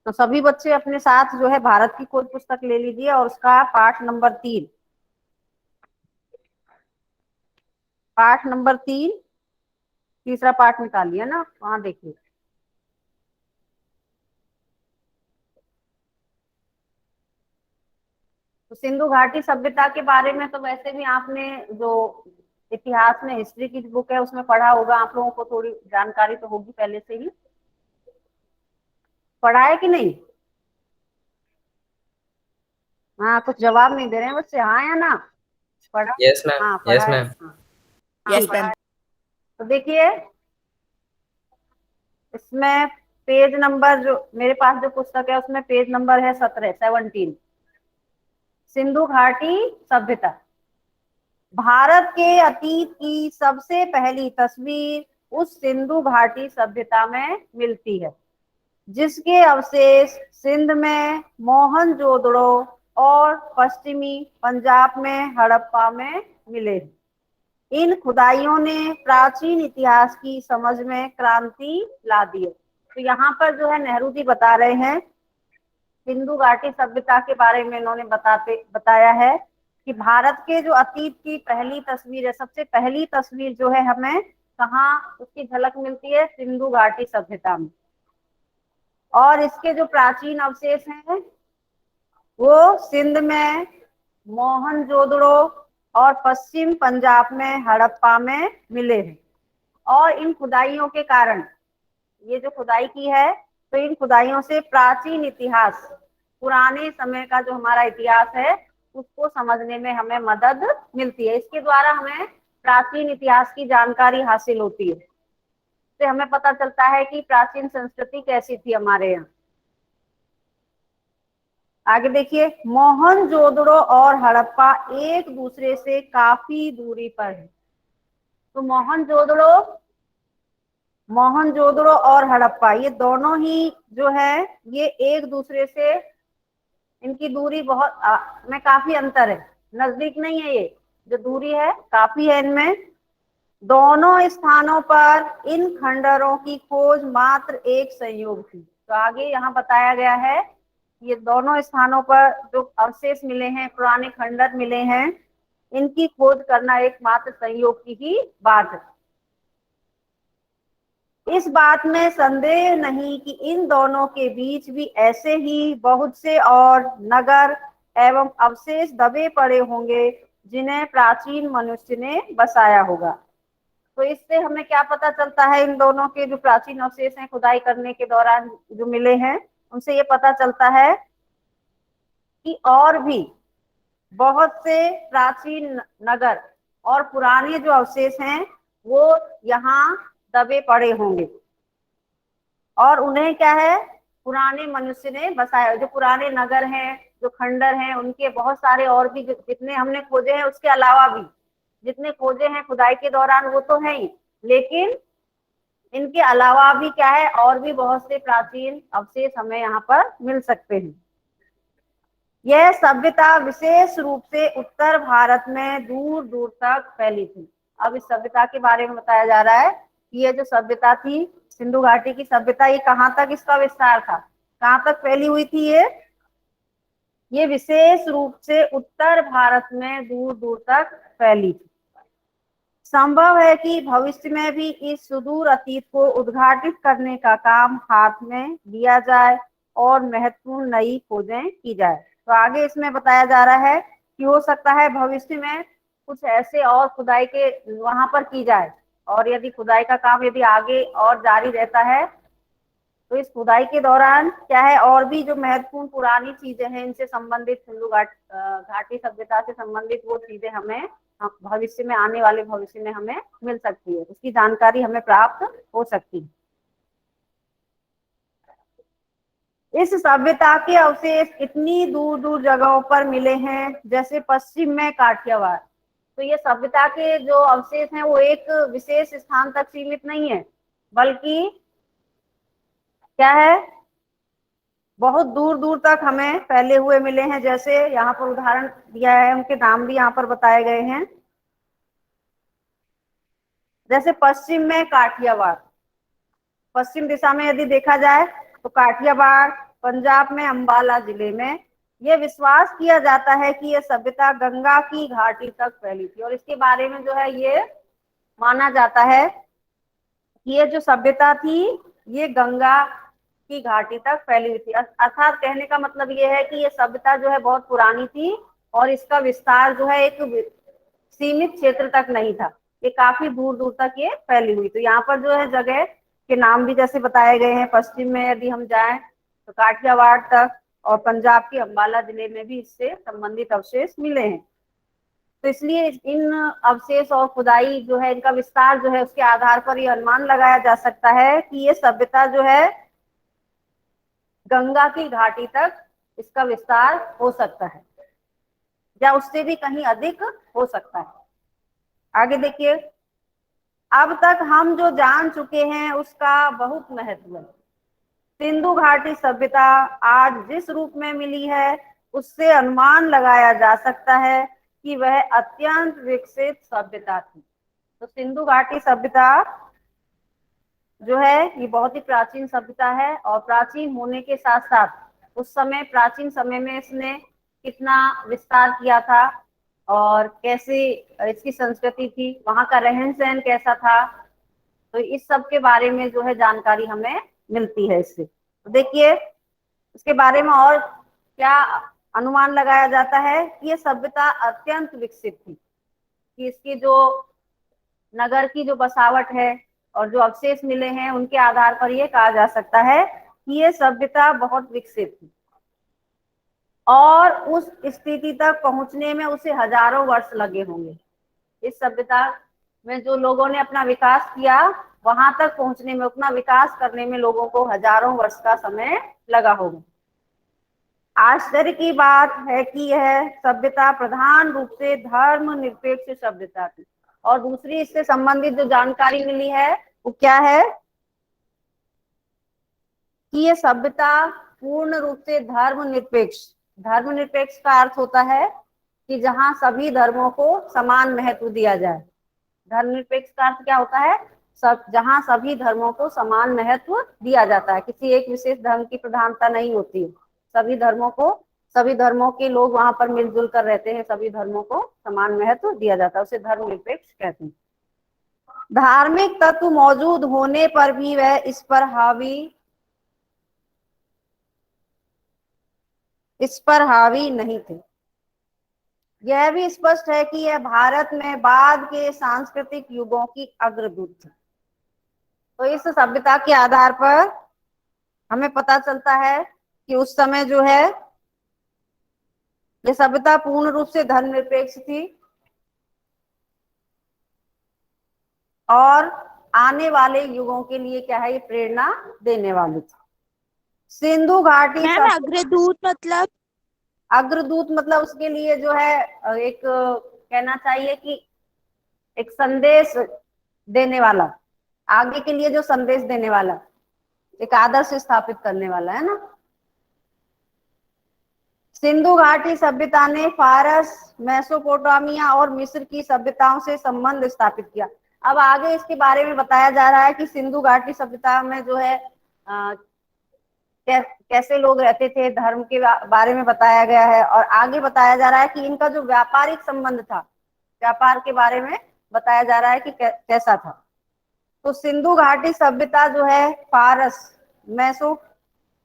तो सभी बच्चे अपने साथ जो है भारत की खोज पुस्तक ले लीजिए और उसका पाठ नंबर 3, पाठ नंबर 3 तीसरा पाठ निकालिए ना, वहां देखिए। तो सिंधु घाटी सभ्यता के बारे में तो वैसे भी आपने जो इतिहास में हिस्ट्री की बुक है उसमें पढ़ा होगा, आप लोगों को थोड़ी जानकारी तो होगी पहले से ही। पढ़ा है कि नहीं? हाँ, कुछ जवाब नहीं दे रहे हैं बच्चे, हाँ या ना? पढ़ा? यस मैम, हाँ पढ़ा यस है, मैम। हाँ। हाँ यस पढ़ा मैम। है। तो देखिए, इसमें पेज नंबर जो मेरे पास जो पुस्तक है उसमें पेज नंबर है 17। सिंधु घाटी सभ्यता। भारत के अतीत की सबसे पहली तस्वीर उस सिंधु घाटी सभ्यता में मिलती है जिसके अवशेष सिंध में मोहनजोदड़ो और पश्चिमी पंजाब में हड़प्पा में मिले। इन खुदाइयों ने प्राचीन इतिहास की समझ में क्रांति ला दी है। तो यहाँ पर जो है नेहरू जी बता रहे हैं, सिंधु घाटी सभ्यता के बारे में इन्होंने बताया है कि भारत के जो अतीत की पहली तस्वीर है, सबसे पहली तस्वीर जो है हमें कहाँ उसकी झलक मिलती है? सिंधु घाटी सभ्यता में। और इसके जो प्राचीन अवशेष हैं वो सिंध में मोहनजोदड़ो और पश्चिम पंजाब में हड़प्पा में मिले हैं। और इन खुदाइयों के कारण, ये जो खुदाई की है, तो इन खुदाइयों से प्राचीन इतिहास, पुराने समय का जो हमारा इतिहास है उसको समझने में हमें मदद मिलती है। इसके द्वारा हमें प्राचीन इतिहास की जानकारी हासिल होती है, इससे हमें पता चलता है कि प्राचीन संस्कृति कैसी थी हमारे यहाँ। आगे देखिए, मोहनजोदड़ो और हड़प्पा एक दूसरे से काफी दूरी पर है। तो मोहनजोदड़ो और हड़प्पा ये दोनों ही जो है ये एक दूसरे से, इनकी दूरी बहुत में काफी अंतर है, नजदीक नहीं है। ये जो दूरी है काफी है इनमें। दोनों स्थानों पर इन खंडरों की खोज मात्र एक संयोग थी। तो आगे यहाँ बताया गया है, ये दोनों स्थानों पर जो अवशेष मिले हैं, पुराने खंडर मिले हैं, इनकी खोज करना एकमात्र संयोग की ही बात है। इस बात में संदेह नहीं कि इन दोनों के बीच भी ऐसे ही बहुत से और नगर एवं अवशेष दबे पड़े होंगे जिन्हें प्राचीन मनुष्य ने बसाया होगा। तो इससे हमें क्या पता चलता है? इन दोनों के जो प्राचीन अवशेष हैं खुदाई करने के दौरान जो मिले हैं, उनसे ये पता चलता है कि और भी बहुत से प्राचीन नगर और पुराने जो अवशेष हैं वो यहाँ दबे पड़े होंगे और उन्हें क्या है, पुराने मनुष्य ने बसाया। जो पुराने नगर हैं, जो खंडर हैं, उनके बहुत सारे और भी जितने हमने खोजे हैं उसके अलावा भी जितने खोजे हैं खुदाई के दौरान वो तो है ही, लेकिन इनके अलावा भी क्या है, और भी बहुत से प्राचीन अवशेष हमें यहाँ पर मिल सकते हैं। यह सभ्यता विशेष रूप से उत्तर भारत में दूर दूर तक फैली थी। अब इस सभ्यता के बारे में बताया जा रहा है कि यह जो सभ्यता थी, सिंधु घाटी की सभ्यता, ये कहाँ तक इसका विस्तार था, कहाँ तक फैली हुई थी? ये विशेष रूप से उत्तर भारत में दूर दूर तक फैली थी। संभव है कि भविष्य में भी इस सुदूर अतीत को उद्घाटित करने का काम हाथ में लिया जाए और महत्वपूर्ण नई खोजें की जाए। तो आगे इसमें बताया जा रहा है कि हो सकता है भविष्य में कुछ ऐसे और खुदाई के वहां पर की जाए, और यदि खुदाई का काम यदि आगे और जारी रहता है तो इस खुदाई के दौरान क्या है, और भी जो महत्वपूर्ण पुरानी चीजें हैं इनसे संबंधित, सिंधु घाटी सभ्यता से संबंधित वो चीजें हमें भविष्य में, आने वाले भविष्य में हमें मिल सकती है, उसकी जानकारी हमें प्राप्त हो सकती है। इस सभ्यता के अवशेष इतनी दूर दूर जगहों पर मिले हैं, जैसे पश्चिम में काठियावाड़। तो ये सभ्यता के जो अवशेष हैं वो एक विशेष स्थान तक सीमित नहीं है, बल्कि क्या है, बहुत दूर दूर तक हमें फैले हुए मिले हैं। जैसे यहाँ पर उदाहरण दिया है, उनके नाम भी यहाँ पर बताए गए हैं। जैसे पश्चिम में काठियावाड़, पश्चिम दिशा में यदि देखा जाए तो काठियावाड़, पंजाब में अंबाला जिले में। यह विश्वास किया जाता है कि यह सभ्यता गंगा की घाटी तक फैली थी, और इसके बारे में जो है ये माना जाता है कि ये जो सभ्यता थी ये गंगा की घाटी तक फैली हुई थी। अर्थात कहने का मतलब ये है कि ये सभ्यता जो है बहुत पुरानी थी और इसका विस्तार जो है एक सीमित क्षेत्र तक नहीं था, ये काफी दूर दूर तक ये फैली हुई। तो यहाँ पर जो है जगह के नाम भी जैसे बताए गए हैं, पश्चिम में यदि हम जाएं तो काठियावाड़ तक, और पंजाब के अंबाला जिले में भी इससे संबंधित अवशेष मिले हैं। तो इसलिए इन अवशेष और खुदाई जो है, इनका विस्तार जो है, उसके आधार पर यह अनुमान लगाया जा सकता है कि ये सभ्यता जो है गंगा की घाटी तक इसका विस्तार हो सकता है, या उससे भी कहीं अधिक हो सकता है। आगे देखिए, अब तक हम जो जान चुके हैं उसका बहुत महत्व है। सिंधु घाटी सभ्यता आज जिस रूप में मिली है उससे अनुमान लगाया जा सकता है कि वह अत्यंत विकसित सभ्यता थी। तो सिंधु घाटी सभ्यता जो है ये बहुत ही प्राचीन सभ्यता है, और प्राचीन होने के साथ साथ उस समय प्राचीन समय में इसने कितना विस्तार किया था और कैसे इसकी संस्कृति थी, वहां का रहन सहन कैसा था, तो इस सब के बारे में जो है जानकारी हमें मिलती है इससे। तो देखिए इसके बारे में और क्या अनुमान लगाया जाता है कि ये सभ्यता अत्यंत विकसित थी, कि इसकी जो नगर की जो बसावट है और जो अवशेष मिले हैं उनके आधार पर यह कहा जा सकता है कि ये सभ्यता बहुत विकसित थी, और उस स्थिति तक पहुंचने में उसे हजारों वर्ष लगे होंगे। इस सभ्यता में जो लोगों ने अपना विकास किया, वहां तक पहुंचने में, उतना विकास करने में लोगों को हजारों वर्ष का समय लगा होगा। आश्चर्य की बात है कि यह सभ्यता प्रधान रूप से धर्मनिरपेक्ष सभ्यता थी। और दूसरी इससे संबंधित जो जानकारी मिली है वो क्या है कि यह सभ्यता पूर्ण रूप से धर्मनिरपेक्ष, धर्मनिरपेक्ष का अर्थ होता है कि जहां सभी धर्मों को समान महत्व दिया जाए। धर्मनिरपेक्ष का अर्थ क्या होता है? सब, जहां सभी धर्मों को समान महत्व दिया जाता है, किसी एक विशेष धर्म की प्रधानता नहीं होती है, सभी धर्मों को, सभी धर्मों के लोग वहां पर मिलजुल कर रहते हैं, सभी धर्मों को समान महत्व दिया जाता है, उसे धर्मनिरपेक्ष कहते हैं। धार्मिक तत्व मौजूद होने पर भी वह इस पर हावी नहीं थे। यह भी स्पष्ट है कि यह भारत में बाद के सांस्कृतिक युगों की अग्रदूत थी। तो इस सभ्यता के आधार पर हमें पता चलता है कि उस समय जो है यह सभ्यता पूर्ण रूप से धर्मनिरपेक्ष थी और आने वाले युगों के लिए क्या है, ये प्रेरणा देने वाली थी। सिंधु घाटी मैम अग्रदूत मतलब? अग्रदूत मतलब उसके लिए जो है एक कहना चाहिए कि एक संदेश देने वाला, आगे के लिए जो संदेश देने वाला, एक आदर्श स्थापित करने वाला, है ना। सिंधु घाटी सभ्यता ने फारस, मेसोपोटामिया और मिस्र की सभ्यताओं से संबंध स्थापित किया। अब आगे इसके बारे में बताया जा रहा है कि सिंधु घाटी सभ्यता में जो है कैसे लोग रहते थे, धर्म के बारे में बताया गया है, और आगे बताया जा रहा है कि इनका जो व्यापारिक संबंध था, व्यापार के बारे में बताया जा रहा है कि कैसा था। तो सिंधु घाटी सभ्यता जो है फारस,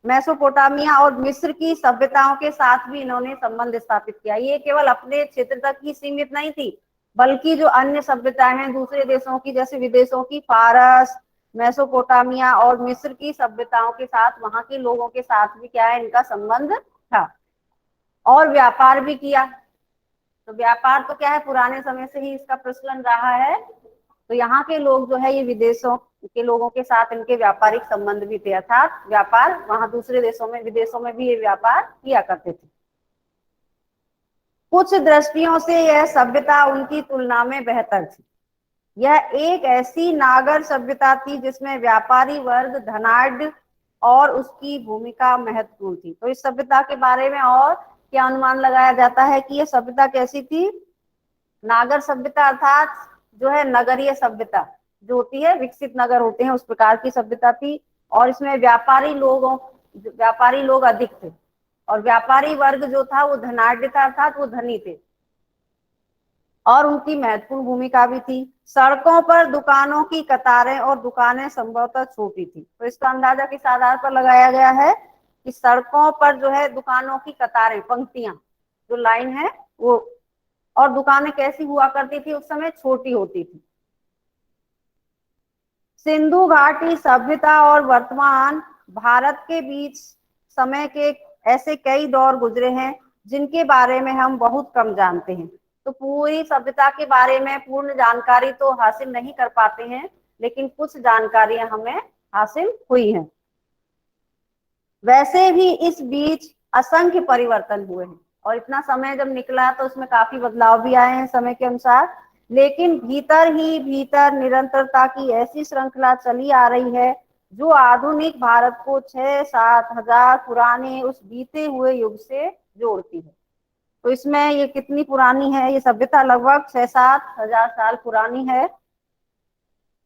मेसोपोटामिया और मिस्र की सभ्यताओं के साथ भी इन्होंने संबंध स्थापित किया। ये केवल अपने क्षेत्र तक ही सीमित नहीं थी, बल्कि जो अन्य सभ्यताएं हैं दूसरे देशों की, जैसे विदेशों की, फारस, मेसोपोटामिया और मिस्र की सभ्यताओं के साथ, वहां के लोगों के साथ भी क्या है, इनका संबंध था, और व्यापार भी किया। तो व्यापार तो क्या है, पुराने समय से ही इसका प्रचलन रहा है। तो यहाँ के लोग जो है ये विदेशों के लोगों के साथ इनके व्यापारिक संबंध भी थे, अर्थात व्यापार वहां दूसरे देशों में, विदेशों में भी ये व्यापार किया करते थे। कुछ दृष्टियों से यह सभ्यता उनकी तुलना में बेहतर थी। यह एक ऐसी नागर सभ्यता थी जिसमें व्यापारी वर्ग धनाढ़ और उसकी भूमिका महत्वपूर्ण थी। तो इस सभ्यता के बारे में और क्या अनुमान लगाया जाता है कि यह सभ्यता कैसी थी? नागर सभ्यता अर्थात जो है नगरीय सभ्यता जो होती है, विकसित नगर होते हैं, उस प्रकार की सभ्यता थी, और इसमें व्यापारी लोगों व्यापारी लोग अधिक थे, और व्यापारी वर्ग जो था वो धनाढ्य था, अर्थात वो धनी थे, और उनकी महत्वपूर्ण भूमिका भी थी। सड़कों पर दुकानों की कतारें और दुकानें संभवतः छोटी थी। तो इसका अंदाजा किस आधार पर लगाया गया है कि सड़कों पर जो है दुकानों की कतारें, पंक्तियां, जो लाइन है वो, और दुकानें कैसी हुआ करती थी उस समय, छोटी होती थी। सिंधु घाटी सभ्यता और वर्तमान भारत के बीच समय के ऐसे कई दौर गुजरे हैं जिनके बारे में हम बहुत कम जानते हैं। तो पूरी सभ्यता के बारे में पूर्ण जानकारी तो हासिल नहीं कर पाते हैं, लेकिन कुछ जानकारियां हमें हासिल हुई हैं। वैसे भी इस बीच असंख्य परिवर्तन हुए हैं, और इतना समय जब निकला तो उसमें काफी बदलाव भी आए हैं समय के अनुसार, लेकिन भीतर ही भीतर निरंतरता की ऐसी श्रृंखला चली आ रही है जो आधुनिक भारत को 6-7 हजार पुराने उस बीते हुए युग से जोड़ती है। तो इसमें ये कितनी पुरानी है, ये सभ्यता लगभग 6-7 हजार साल पुरानी है,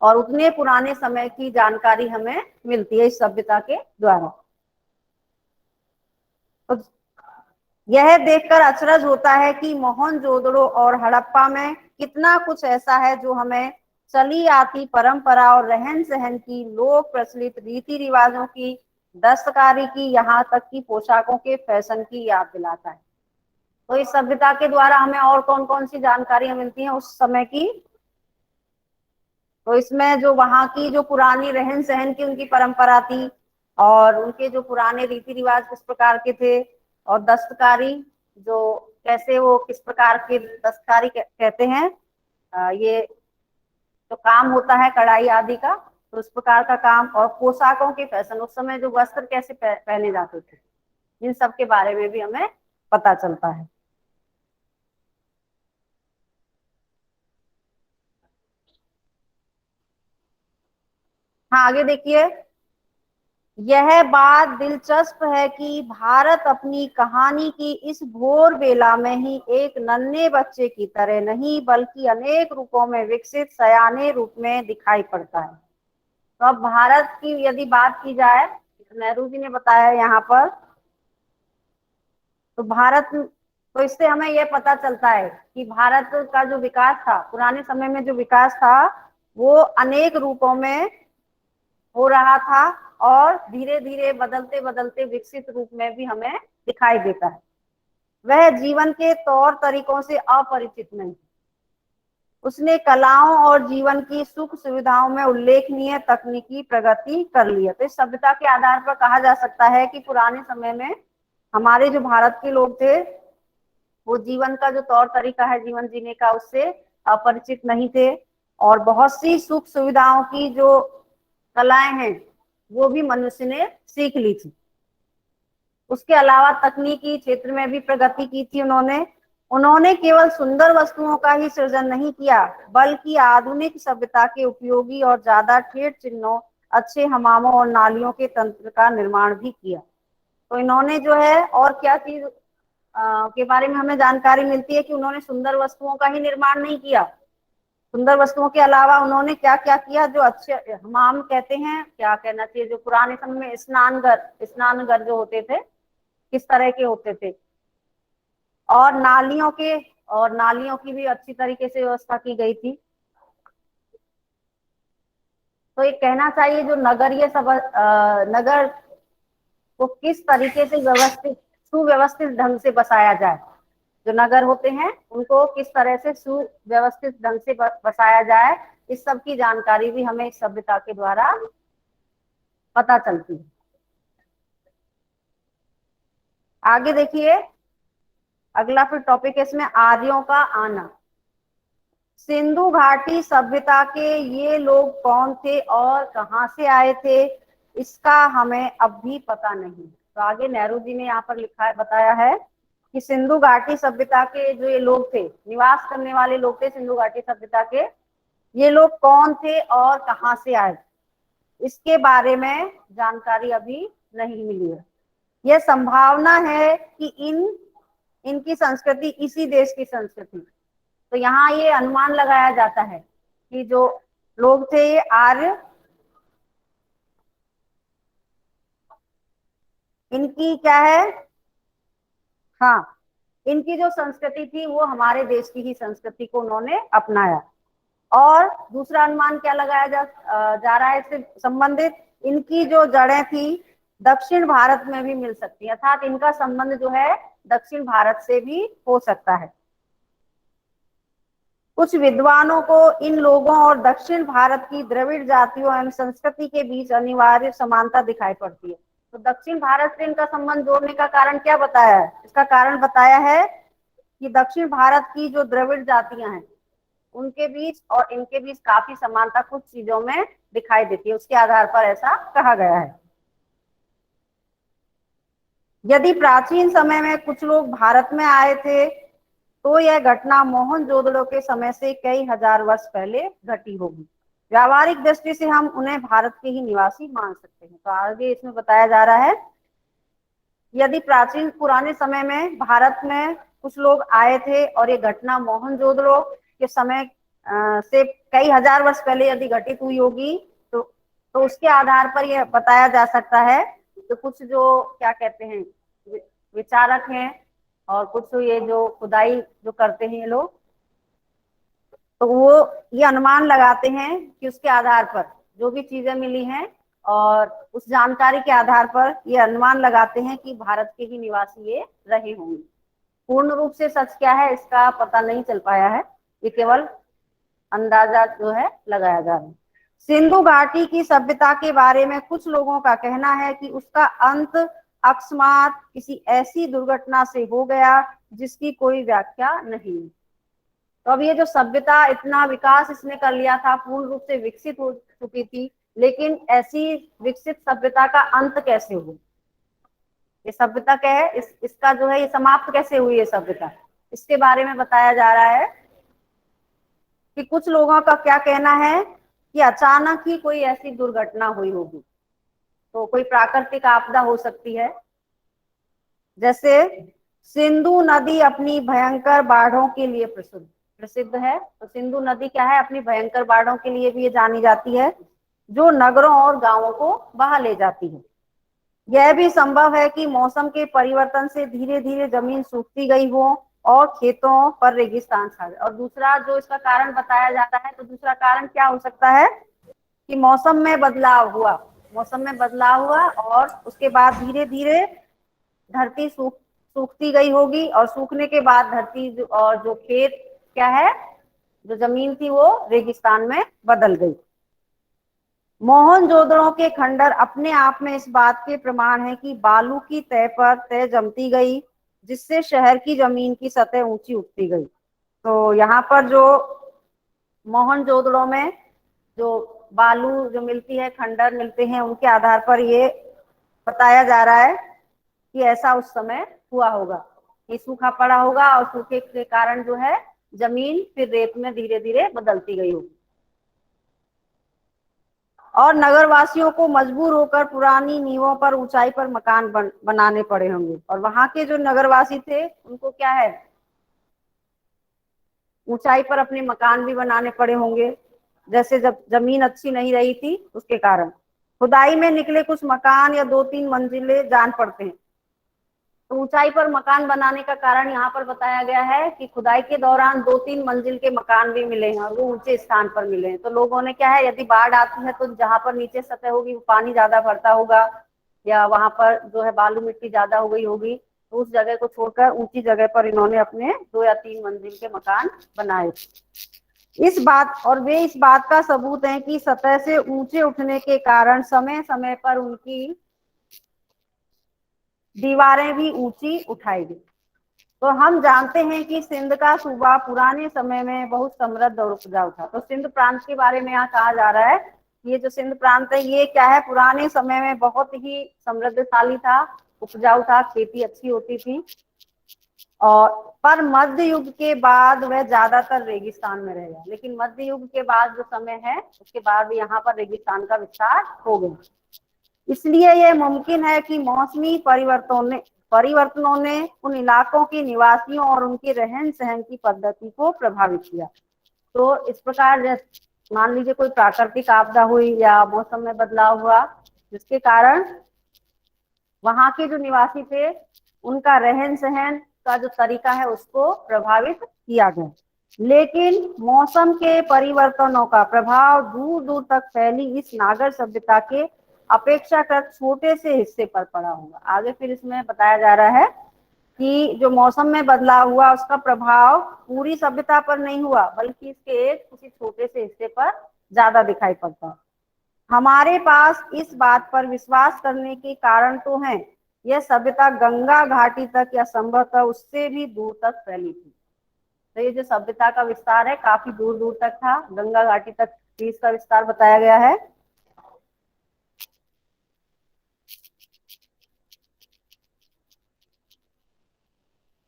और उतने पुराने समय की जानकारी हमें मिलती है इस सभ्यता के द्वारा। तो यह देखकर अचरज होता है कि मोहनजोदड़ो और हड़प्पा में कितना कुछ ऐसा है जो हमें चली आती परंपरा और रहन सहन की, लोक प्रचलित रीति रिवाजों की, दस्तकारी की, यहाँ तक कि पोशाकों के फैशन की याद दिलाता है। तो इस सभ्यता के द्वारा हमें और कौन कौन सी जानकारियां मिलती हैं उस समय की? तो इसमें जो वहां की जो पुरानी रहन सहन की उनकी परंपरा थी, और उनके जो पुराने रीति रिवाज किस प्रकार के थे, और दस्तकारी जो कैसे, वो किस प्रकार के दस्तकारी कहते हैं, ये जो काम होता है कढ़ाई आदि का, तो उस प्रकार का काम, और पोशाकों के फैशन, उस समय जो वस्त्र कैसे पहने जाते थे, इन सब के बारे में भी हमें पता चलता है। हाँ, आगे देखिए। यह बात दिलचस्प है कि भारत अपनी कहानी की इस घोर बेला में ही एक नन्हे बच्चे की तरह नहीं, बल्कि अनेक रूपों में विकसित सयाने रूप में दिखाई पड़ता है। तो अब भारत की यदि बात की जाए, तो नेहरू जी ने बताया यहाँ पर, तो भारत, तो इससे हमें यह पता चलता है कि भारत का जो विकास था, पुराने समय में जो विकास था, वो अनेक रूपों में हो रहा था, और धीरे धीरे बदलते बदलते विकसित रूप में भी हमें दिखाई देता है। वह जीवन के तौर तरीकों से अपरिचित नहीं, उसने कलाओं और जीवन की सुख सुविधाओं में उल्लेखनीय तकनीकी प्रगति कर ली है। तो इस सभ्यता के आधार पर कहा जा सकता है कि पुराने समय में हमारे जो भारत के लोग थे, वो जीवन का जो तौर तरीका है जीवन जीने का, उससे अपरिचित नहीं थे, और बहुत सी सुख सुविधाओं की जो कलाएं हैं वो भी मनुष्य ने सीख ली थी। उसके अलावा तकनीकी क्षेत्र में भी प्रगति की थी उन्होंने। उन्होंने केवल सुंदर वस्तुओं का ही सृजन नहीं किया, बल्कि आधुनिक सभ्यता के उपयोगी और ज्यादा ठेठ चिन्हों, अच्छे हमामों और नालियों के तंत्र का निर्माण भी किया। तो इन्होंने जो है, और क्या चीज के बारे में हमें जानकारी मिलती है कि उन्होंने सुंदर वस्तुओं का ही निर्माण नहीं किया, सुंदर वस्तुओं के अलावा उन्होंने क्या क्या किया, जो अच्छे हमाम कहते हैं, क्या कहना चाहिए, जो पुराने समय में स्नानघर जो होते थे, किस तरह के होते थे, और नालियों की भी अच्छी तरीके से व्यवस्था की गई थी। तो ये कहना चाहिए जो नगरीय नगर को किस तरीके से व्यवस्थित, सुव्यवस्थित ढंग से बसाया जाए, जो नगर होते हैं उनको किस तरह से सुव्यवस्थित ढंग से बसाया जाए, इस सब की जानकारी भी हमें इस सभ्यता के द्वारा पता चलती है। आगे देखिए, अगला फिर टॉपिक है इसमें आर्यों का आना। सिंधु घाटी सभ्यता के ये लोग कौन थे और कहां से आए थे, इसका हमें अब भी पता नहीं। तो आगे नेहरू जी ने यहाँ पर लिखा है, बताया है कि सिंधु घाटी सभ्यता के जो ये लोग थे, निवास करने वाले लोग थे सिंधु घाटी सभ्यता के, ये लोग कौन थे और कहां से आए, इसके बारे में जानकारी अभी नहीं मिली है। यह संभावना है कि इनकी संस्कृति इसी देश की संस्कृति, तो यहाँ ये अनुमान लगाया जाता है कि जो लोग थे ये आर्य इनकी क्या है, हाँ, इनकी जो संस्कृति थी वो हमारे देश की ही संस्कृति को उन्होंने अपनाया। और दूसरा अनुमान क्या लगाया जा रहा है इससे संबंधित, इनकी जो जड़ें थी दक्षिण भारत में भी मिल सकती है, अर्थात इनका संबंध जो है दक्षिण भारत से भी हो सकता है। कुछ विद्वानों को इन लोगों और दक्षिण भारत की द्रविड़ जातियों एवं संस्कृति के बीच अनिवार्य समानता दिखाई पड़ती है। तो दक्षिण भारत से इनका संबंध जोड़ने का कारण क्या बताया है, इसका कारण बताया है कि दक्षिण भारत की जो द्रविड़ जातियां हैं उनके बीच और इनके बीच काफी समानता कुछ चीजों में दिखाई देती है, उसके आधार पर ऐसा कहा गया है। यदि प्राचीन समय में कुछ लोग भारत में आए थे तो यह घटना मोहनजोदड़ो के समय से कई हजार वर्ष पहले घटी होगी। व्यावहारिक दृष्टि से हम उन्हें भारत के ही निवासी मान सकते हैं। तो आगे इसमें बताया जा रहा है, यदि प्राचीन पुराने समय में भारत में कुछ लोग आए थे और ये घटना मोहनजोदड़ो के समय से कई हजार वर्ष पहले यदि घटित हुई होगी तो उसके आधार पर यह बताया जा सकता है। तो कुछ जो क्या कहते हैं विचारक हैं और कुछ ये जो खुदाई जो करते हैं ये लोग, तो वो ये अनुमान लगाते हैं कि उसके आधार पर जो भी चीजें मिली हैं और उस जानकारी के आधार पर ये अनुमान लगाते हैं कि भारत के ही निवासी ये रहे होंगे। पूर्ण रूप से सच क्या है इसका पता नहीं चल पाया है, ये केवल अंदाजा जो है लगाया जा रहा है। सिंधु घाटी की सभ्यता के बारे में कुछ लोगों का कहना है कि उसका अंत अकस्मात किसी ऐसी दुर्घटना से हो गया जिसकी कोई व्याख्या नहीं। तो अब ये जो सभ्यता इतना विकास इसने कर लिया था, पूर्ण रूप से विकसित हो चुकी थी, लेकिन ऐसी विकसित सभ्यता का अंत कैसे हुआ, ये सभ्यता क्या है, इसका जो है ये समाप्त कैसे हुई ये सभ्यता, इसके बारे में बताया जा रहा है कि कुछ लोगों का क्या कहना है कि अचानक ही कोई ऐसी दुर्घटना हुई होगी। तो कोई प्राकृतिक आपदा हो सकती है, जैसे सिंधु नदी अपनी भयंकर बाढ़ों के लिए प्रसिद्ध है। तो सिंधु नदी क्या है, अपनी भयंकर बाढ़ों के लिए भी ये जानी जाती है, जो नगरों और गांवों को बहा ले जाती है। यह भी संभव है कि मौसम के परिवर्तन से धीरे धीरे जमीन सूखती गई हो और खेतों पर रेगिस्तान छा गए। और दूसरा जो इसका कारण बताया जाता है, तो दूसरा कारण क्या हो सकता है कि मौसम में बदलाव हुआ, मौसम में बदलाव हुआ और उसके बाद धीरे धीरे धरती सूखती गई होगी और सूखने के बाद धरती और जो खेत क्या है, जो जमीन थी वो रेगिस्तान में बदल गई। मोहनजोदड़ो के खंडर अपने आप में इस बात के प्रमाण है कि बालू की तह पर तह जमती गई जिससे शहर की जमीन की सतह ऊंची उठती गई। तो यहाँ पर जो मोहनजोदड़ो में जो बालू जो मिलती है, खंडर मिलते हैं, उनके आधार पर ये बताया जा रहा है कि ऐसा उस समय हुआ होगा, ये सूखा पड़ा होगा और सूखे के कारण जो है जमीन फिर रेत में धीरे धीरे बदलती गई होगी और नगरवासियों को मजबूर होकर पुरानी नींवों पर ऊंचाई पर मकान बनाने पड़े होंगे। और वहां के जो नगरवासी थे उनको क्या है, ऊंचाई पर अपने मकान भी बनाने पड़े होंगे, जैसे जब जमीन अच्छी नहीं रही थी उसके कारण खुदाई में निकले कुछ मकान या 2-3 मंजिले जान पड़ते हैं। तो ऊंचाई पर मकान बनाने का कारण यहाँ पर बताया गया है कि खुदाई के दौरान 2-3 मंजिल के मकान भी मिले हैं और वो ऊंचे स्थान पर मिले हैं। तो लोगों ने क्या है, यदि बाढ़ आती है तो जहां पर नीचे सतह होगी वो पानी ज्यादा भरता होगा या वहां पर जो है बालू मिट्टी ज्यादा हो गई होगी, तो उस जगह को छोड़कर ऊंची जगह पर इन्होंने अपने 2 या 3 मंजिल के मकान बनाए। इस बात और वे इस बात का सबूत है कि सतह से ऊंचे उठने के कारण समय समय पर उनकी दीवारें भी ऊंची उठाई गई। तो हम जानते हैं कि सिंध का सूबा पुराने समय में बहुत समृद्ध और उपजाऊ था। तो सिंध प्रांत के बारे में यहाँ कहा जा रहा है, ये जो सिंध प्रांत है ये क्या है, पुराने समय में बहुत ही समृद्धशाली था, उपजाऊ था, खेती अच्छी होती थी। और पर मध्य युग के बाद वह ज्यादातर रेगिस्तान में रह गया। लेकिन मध्य युग के बाद जो समय है उसके बाद यहाँ पर रेगिस्तान का विस्तार हो गया। इसलिए यह मुमकिन है कि मौसमी परिवर्तनों ने उन इलाकों के निवासियों और उनके रहन सहन की पद्धति को प्रभावित किया। तो इस प्रकार मान लीजिए कोई प्राकृतिक आपदा हुई या मौसम में बदलाव हुआ जिसके कारण वहां के जो निवासी थे उनका रहन सहन का जो तरीका है उसको प्रभावित किया गया। लेकिन मौसम के परिवर्तनों का प्रभाव दूर दूर तक फैली इस नागर सभ्यता के अपेक्षाकृत छोटे से हिस्से पर पड़ा होगा। आगे फिर इसमें बताया जा रहा है कि जो मौसम में बदलाव हुआ उसका प्रभाव पूरी सभ्यता पर नहीं हुआ, बल्कि इसके एक किसी छोटे से हिस्से पर ज्यादा दिखाई पड़ता। हमारे पास इस बात पर विश्वास करने के कारण तो हैं, यह सभ्यता गंगा घाटी तक या संभवतः उससे भी दूर तक फैली थी। तो ये जो सभ्यता का विस्तार है काफी दूर दूर तक था, गंगा घाटी तक भी इसका विस्तार बताया गया है।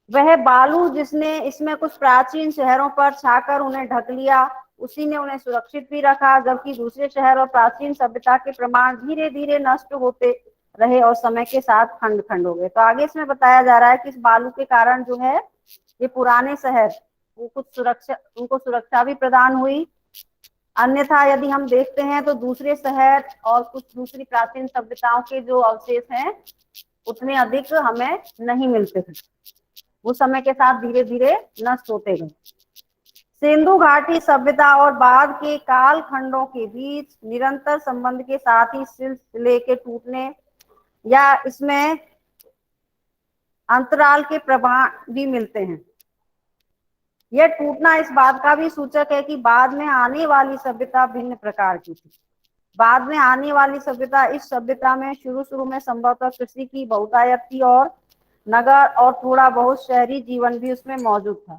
वह बालू जिसने इसमें कुछ प्राचीन शहरों पर छाकर उन्हें ढक लिया, उसी ने उन्हें सुरक्षित भी रखा, जबकि दूसरे शहर और प्राचीन सभ्यता के प्रमाण धीरे धीरे नष्ट होते रहे और समय के साथ खंड खंड हो गए। तो आगे इसमें बताया जा रहा है कि इस बालू के कारण जो है ये पुराने शहर वो कुछ सुरक्षा, उनको सुरक्षा भी प्रदान हुई। अन्यथा यदि हम देखते हैं तो दूसरे शहर और कुछ दूसरी प्राचीन सभ्यताओं के जो अवशेष हैं उतने अधिक हमें नहीं मिलते थे, वो समय के साथ धीरे धीरे नष्ट होते गए। सिंधु घाटी सभ्यता और बाद के काल खंडों के बीच निरंतर संबंध के साथ ही सिलसिले के टूटने या इसमें अंतराल के प्रभाव भी मिलते हैं। यह टूटना इस बात का भी सूचक है कि बाद में आने वाली सभ्यता भिन्न प्रकार की थी। बाद में आने वाली सभ्यता, इस सभ्यता में शुरू शुरू में संभवतः कृषि की बहुतायत थी और नगर और थोड़ा बहुत शहरी जीवन भी उसमें मौजूद था।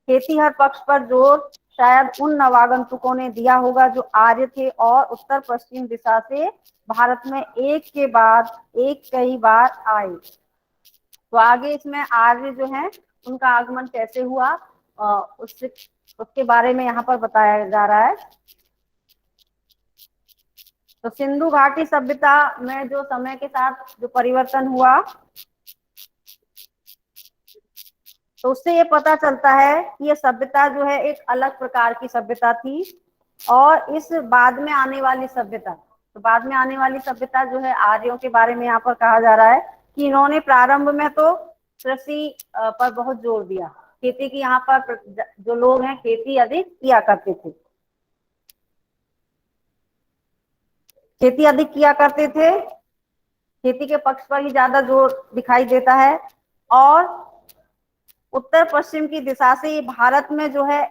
खेती हर पक्ष पर जोर शायद उन नवागंतुकों ने दिया होगा जो आर्य थे और उत्तर पश्चिम दिशा से भारत में एक के बाद एक कई बार आए। तो आगे इसमें आर्य जो है उनका आगमन कैसे हुआ उसके बारे में यहाँ पर बताया जा रहा है। तो सिंधु घाटी सभ्यता में जो समय के साथ जो परिवर्तन हुआ तो उससे ये पता चलता है कि ये सभ्यता जो है एक अलग प्रकार की सभ्यता थी। और इस बाद में आने वाली सभ्यता, तो बाद में आने वाली सभ्यता जो है आर्यों के बारे में यहाँ पर कहा जा रहा है कि इन्होंने प्रारंभ में तो कृषि पर बहुत जोर दिया। खेती की यहाँ पर जो लोग हैं खेती अधिक किया करते थे, खेती अधिक किया करते थे, खेती के पक्ष पर ही ज्यादा जोर दिखाई देता है। और उत्तर पश्चिम की दिशा से ये भारत में जो है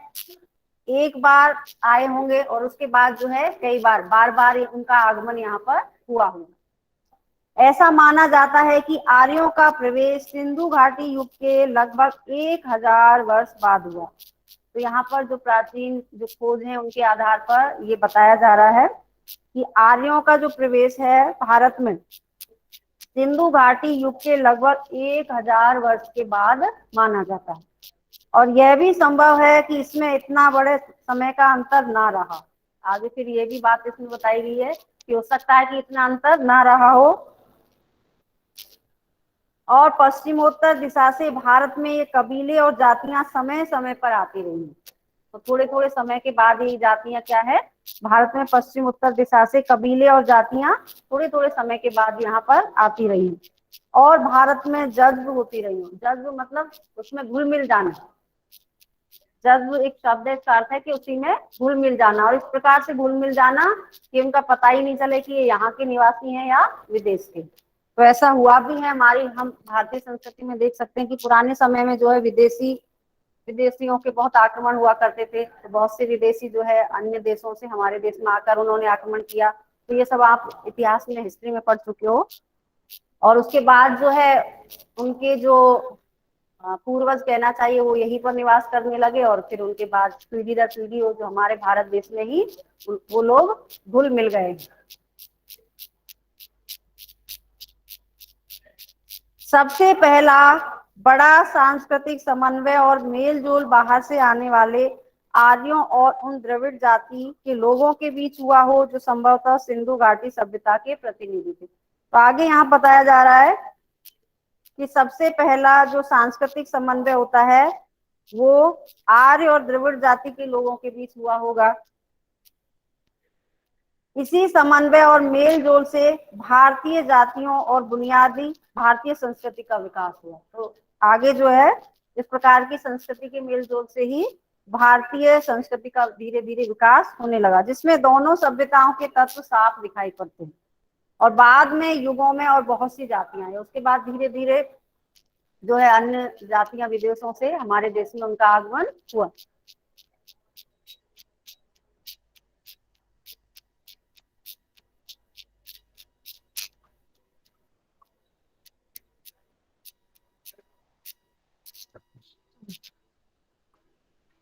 एक बार आए होंगे और उसके बाद जो है कई बार बार बार उनका आगमन यहाँ पर हुआ होगा। ऐसा माना जाता है कि आर्यों का प्रवेश सिंधु घाटी युग के लगभग 1000 वर्ष बाद हुआ। तो यहाँ पर जो प्राचीन जो खोज है उनके आधार पर ये बताया जा रहा है कि आर्यों का जो प्रवेश है भारत में सिंधु घाटी युग के लगभग 1000 वर्ष के बाद माना जाता है। और यह भी संभव है कि इसमें इतना बड़े समय का अंतर ना रहा। आगे फिर ये भी बात इसमें बताई गई है कि हो सकता है कि इतना अंतर ना रहा हो। और पश्चिमोत्तर दिशा से भारत में ये कबीले और जातियां समय समय पर आती रही। तो थोड़े थोड़े समय के बाद ये जातियां क्या है भारत में पश्चिम उत्तर दिशा से कबीले और जातियां थोड़े थोड़े समय के बाद यहाँ पर आती रही और भारत में जज्ब होती रही। जज्ब मतलब उसमें घुल मिल जाना। जज्ब एक शब्द है, इसका अर्थ है कि उसी में घुल मिल जाना। और इस प्रकार से घुल मिल जाना कि उनका पता ही नहीं चले कि ये यहाँ के निवासी हैं या विदेश के। तो ऐसा हुआ भी है। हमारी हम भारतीय संस्कृति में देख सकते हैं कि पुराने समय में जो है विदेशियों के बहुत आक्रमण हुआ करते थे। तो बहुत से विदेशी जो है अन्य देशों से हमारे देश में आकर उन्होंने आक्रमण किया। तो ये सब आप इतिहास में हिस्ट्री में पढ़ चुके हो। और उसके बाद जो है उनके जो पूर्वज कहना चाहिए वो यहीं पर निवास करने लगे और फिर उनके बाद पीढ़ी दर पीढ़ी वो जो हमारे भारत देश में ही वो लोग घुल मिल गए। सबसे पहला बड़ा सांस्कृतिक समन्वय और मेलजोल बाहर से आने वाले आर्यों और उन द्रविड़ जाति के लोगों के बीच हुआ हो जो संभवतः सिंधु घाटी सभ्यता के प्रतिनिधि थे। तो आगे यहाँ बताया जा रहा है कि सबसे पहला जो सांस्कृतिक समन्वय होता है वो आर्य और द्रविड़ जाति के लोगों के बीच हुआ होगा। इसी समन्वय और मेल जोल से भारतीय जातियों और बुनियादी भारतीय संस्कृति का विकास हुआ। तो आगे जो है इस प्रकार की संस्कृति के मेल जोल से ही भारतीय संस्कृति का धीरे धीरे विकास होने लगा, जिसमें दोनों सभ्यताओं के तत्व साफ दिखाई पड़ते हैं। और बाद में युगों में और बहुत सी जातियां हैं, उसके बाद धीरे धीरे जो है अन्य जातियां विदेशों से हमारे देश में उनका आगमन हुआ।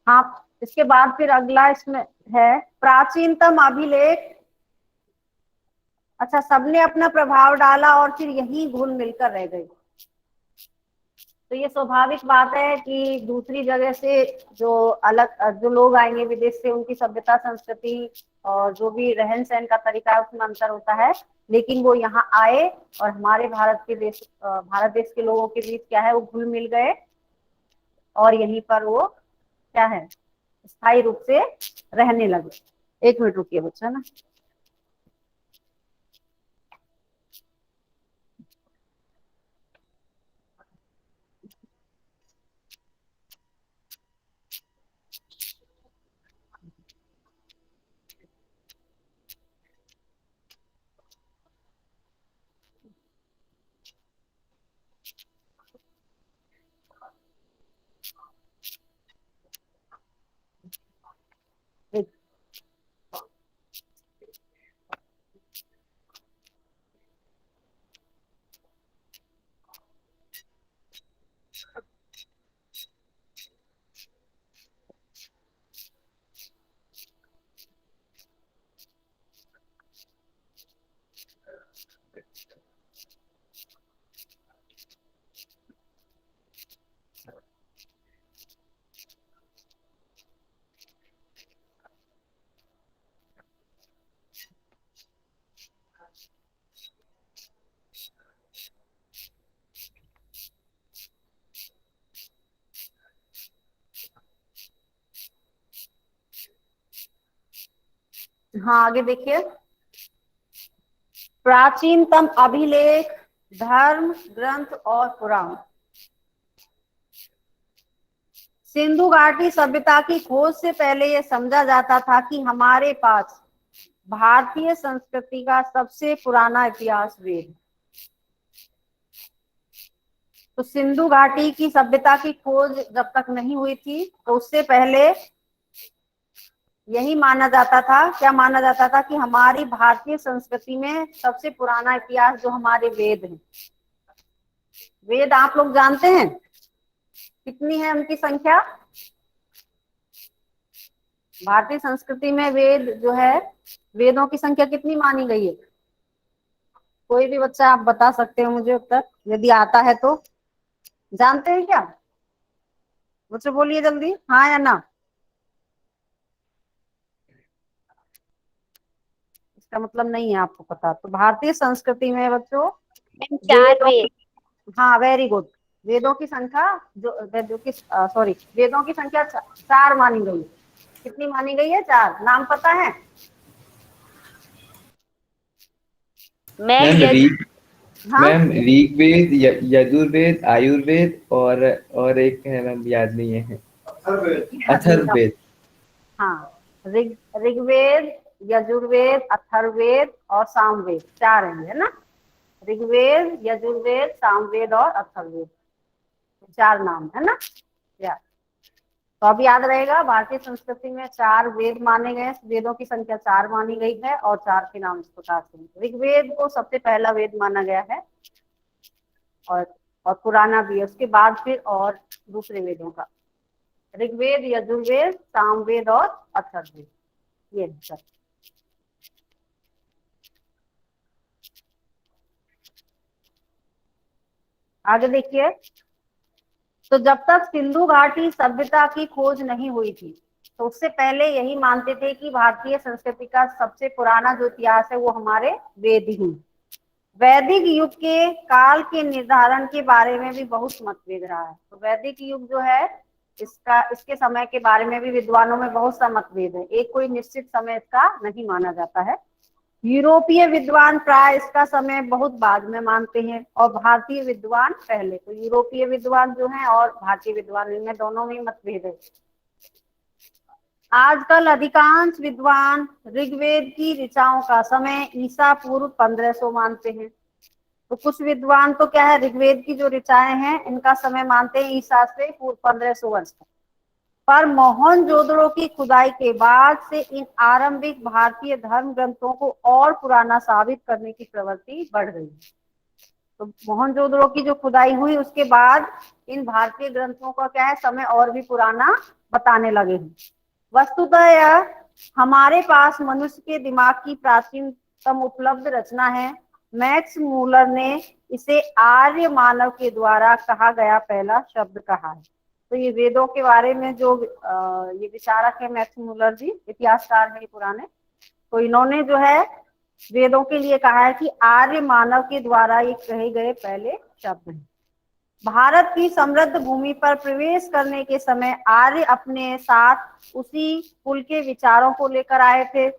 हाँ, इसके बाद फिर अगला इसमें है प्राचीनतम अभिलेख। अच्छा, सबने अपना प्रभाव डाला और फिर यही घुल मिलकर रह गई। तो ये स्वाभाविक बात है कि दूसरी जगह से जो अलग जो लोग आएंगे विदेश से, उनकी सभ्यता संस्कृति और जो भी रहन सहन का तरीका है उसमें अंतर होता है, लेकिन वो यहाँ आए और हमारे भारत देश के लोगों के बीच क्या है, वो घुल मिल गए और यहीं पर वो क्या है, स्थायी रूप से रहने लगे। एक मिनट रुकिए बच्चा ना। हाँ, आगे देखिए। प्राचीनतम अभिलेख, धर्म ग्रंथ और पुराण। सिंधु घाटी सभ्यता की खोज से पहले यह समझा जाता था कि हमारे पास भारतीय संस्कृति का सबसे पुराना इतिहास वेद। तो सिंधु घाटी की सभ्यता की खोज जब तक नहीं हुई थी, तो उससे पहले यही माना जाता था, क्या माना जाता था कि हमारी भारतीय संस्कृति में सबसे पुराना इतिहास जो हमारे वेद हैं। वेद आप लोग जानते हैं कितनी है उनकी संख्या? भारतीय संस्कृति में वेद जो है, वेदों की संख्या कितनी मानी गई है? कोई भी बच्चा आप बता सकते हो मुझे उत्तर, यदि आता है तो। जानते हैं क्या? मुझसे बोलिए जल्दी, हाँ या ना। इसका मतलब नहीं है आपको पता। तो भारतीय संस्कृति में बच्चों चार वेद। हाँ, वेरी गुड। वेदों की संख्या वेदों की संख्या 4 मानी गई है। कितनी मानी गई है? 4। नाम पता है? मैम हाँ, मैम ऋग्वेद, यजुर्वेद, आयुर्वेद और एक है मैम, याद नहीं है, अथर्ववेद। हाँ, ऋग्वेद, यजुर्वेद, अथर्ववेद और सामवेद, 4 है ना। ऋग्वेद, यजुर्वेद, सामवेद और अथर्ववेद, 4 नाम है ना। या तो अब याद रहेगा, भारतीय संस्कृति में 4 वेद माने गए। वेदों की संख्या 4 मानी गई है और 4 के नाम इस प्रकार से। ऋग्वेद को सबसे पहला वेद माना गया है और पुराना भी है। उसके बाद फिर और दूसरे वेदों का, ऋग्वेद, यजुर्वेद, सामवेद और अथर्ववेद, ये सब। आगे देखिए। तो जब तक सिंधु घाटी सभ्यता की खोज नहीं हुई थी, तो उससे पहले यही मानते थे कि भारतीय संस्कृति का सबसे पुराना जो इतिहास है वो हमारे वेद ही। वैदिक युग के काल के निर्धारण के बारे में भी बहुत मतभेद रहा है। तो वैदिक युग जो है, इसके समय के बारे में भी विद्वानों में बहुत सा मतभेद है। एक कोई निश्चित समय इसका नहीं माना जाता है। यूरोपीय विद्वान प्राय इसका समय बहुत बाद में मानते हैं और भारतीय विद्वान पहले। तो यूरोपीय विद्वान जो हैं और भारतीय विद्वान, इनमें दोनों में मतभेद है। आजकल अधिकांश विद्वान ऋग्वेद की ऋचाओं का समय ईसा पूर्व 1500 मानते हैं। तो कुछ विद्वान तो क्या है, ऋग्वेद की जो ऋचाएं हैं इनका समय मानते हैं ईसा से पूर्व 1500 वर्ष तक। पर मोहनजोदड़ो की खुदाई के बाद से इन आरंभिक भारतीय धर्म ग्रंथों को और पुराना साबित करने की प्रवृत्ति बढ़ गई। तो मोहनजोदड़ो की जो खुदाई हुई उसके बाद इन भारतीय ग्रंथों का क्या है, समय और भी पुराना बताने लगे हैं। वस्तुतः यह हमारे पास मनुष्य के दिमाग की प्राचीनतम उपलब्ध रचना है। मैक्स मूलर ने इसे आर्य मानव के द्वारा कहा गया पहला शब्द कहा है। तो ये वेदों के बारे में जो ये विचारक है मैक्स मूलर जी, इतिहासकार है पुराने, तो इन्होंने जो है वेदों के लिए कहा है कि आर्य मानव के द्वारा ये कहे गए पहले शब्द हैं। भारत की समृद्ध भूमि पर प्रवेश करने के समय आर्य अपने साथ उसी कुल के विचारों को लेकर आए थे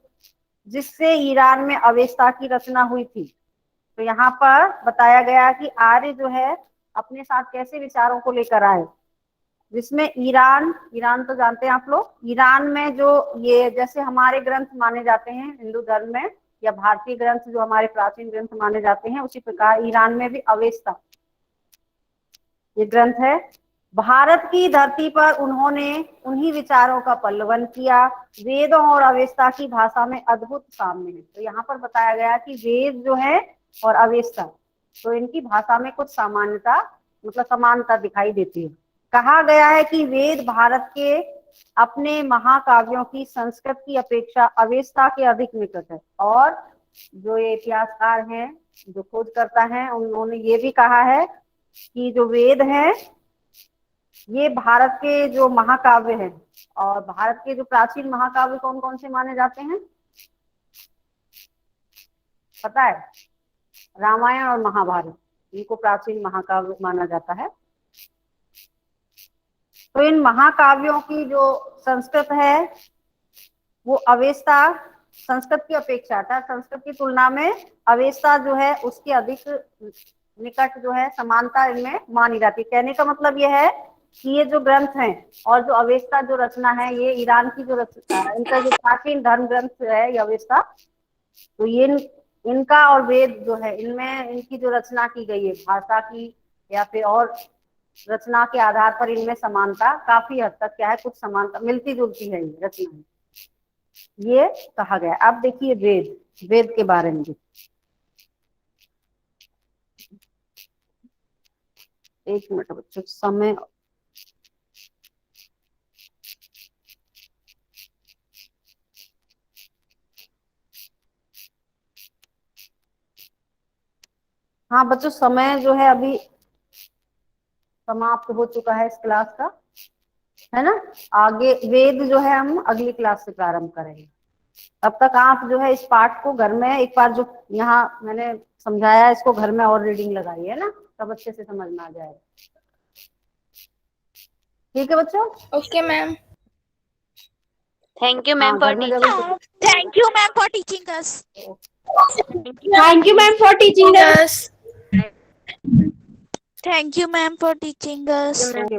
जिससे ईरान में अवेस्ता की रचना हुई थी। तो यहाँ पर बताया गया कि आर्य जो है अपने साथ कैसे विचारों को लेकर आए, जिसमें ईरान तो जानते हैं आप लोग, ईरान में जो ये जैसे हमारे ग्रंथ माने जाते हैं हिंदू धर्म में, या भारतीय ग्रंथ जो हमारे प्राचीन ग्रंथ माने जाते हैं, उसी प्रकार ईरान में भी अवेस्ता ये ग्रंथ है। भारत की धरती पर उन्होंने उन्हीं विचारों का पल्लवन किया। वेदों और अवेस्ता की भाषा में अद्भुत साम्य है। तो यहाँ पर बताया गया कि वेद जो है और अवेस्ता, तो इनकी भाषा में कुछ सामान्यता मतलब समानता दिखाई देती है। कहा गया है कि वेद भारत के अपने महाकाव्यों की संस्कृत की अपेक्षा अवेस्ता के अधिक निकट है। और जो ये इतिहासकार हैं जो खोजकर्ता हैं उन्होंने ये भी कहा है कि जो वेद है ये भारत के जो महाकाव्य हैं, और भारत के जो प्राचीन महाकाव्य कौन कौन से माने जाते हैं पता है? रामायण और महाभारत, इनको प्राचीन महाकाव्य माना जाता है। तो इन महाकाव्यों की जो संस्कृत है वो अवेस्ता संस्कृत की अपेक्षा था, संस्कृत की तुलना में अवेस्ता जो है उसके अधिक निकट जो है समानता इनमें मानी जाती है। कहने का मतलब यह है कि ये जो ग्रंथ हैं और जो अवेस्ता जो रचना है, ये ईरान की जो रचना, इनका जो प्राचीन धर्म ग्रंथ है ये अवेस्ता, तो ये इनका और वेद जो है इनमें इनकी जो रचना की गई है भाषा की या फिर और रचना के आधार पर इनमें समानता काफी हद तक क्या है, कुछ समानता मिलती जुलती है ये रचना, ये कहा गया। अब देखिए वेद के बारे में, एक मिनट बच्चों समय, हाँ बच्चों समय जो है अभी समाप्त हो चुका है इस क्लास का, है ना। आगे वेद जो है हम अगली क्लास से प्रारंभ करेंगे। तब तक आप जो है इस पाठ को घर में एक बार जो यहाँ मैंने समझाया इसको घर में और रीडिंग लगाइए, है ना, तब अच्छे से समझ में आ जाएगा। ठीक है बच्चों? Okay ma'am. Thank you ma'am for teaching. Thank you ma'am for teaching us. Thank you, ma'am, for teaching us. Thank you ma'am for teaching us. Okay,